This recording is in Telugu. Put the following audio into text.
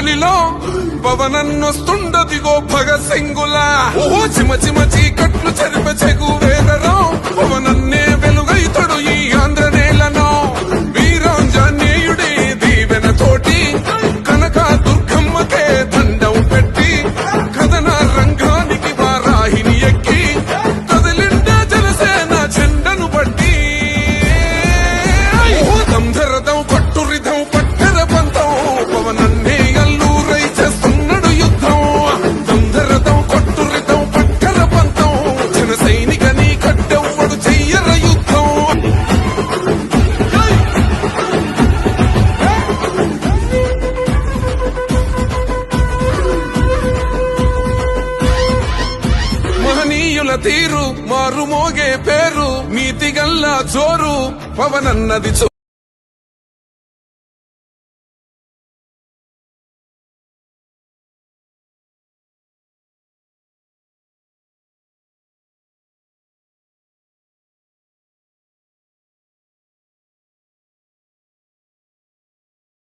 పులిలో పవనన్నొస్తుండదిగో భగత్ సింగులా ఓ చిమ చిమ చీకట్లు చెరిప చెగు వేదరో పవనన్నే వెలుగైతడు ఈ ఆంధ్ర నేలను వీరాంజనేయుడి దీవెన తోటి కనక దుర్గమ్మకే దండం పెట్టి కథన రంగానికి వారాహిని ఎక్కి కదిలిండా జనసేన జెండను బట్టి దంధరదం కట్టురిధం పట్టెర పంతం పవనన్నే అల్లూరై చేస్తున్నాడు యుద్ధం దంధరదం కట్టురిధం పట్టెర పంతం జన సైనికని కట్టెవ్వడు చెయ్యర యుద్ధం మహనీయుల తీరు మారుమోగే పేరు నీతిగల్లా జోరు పవనన్నది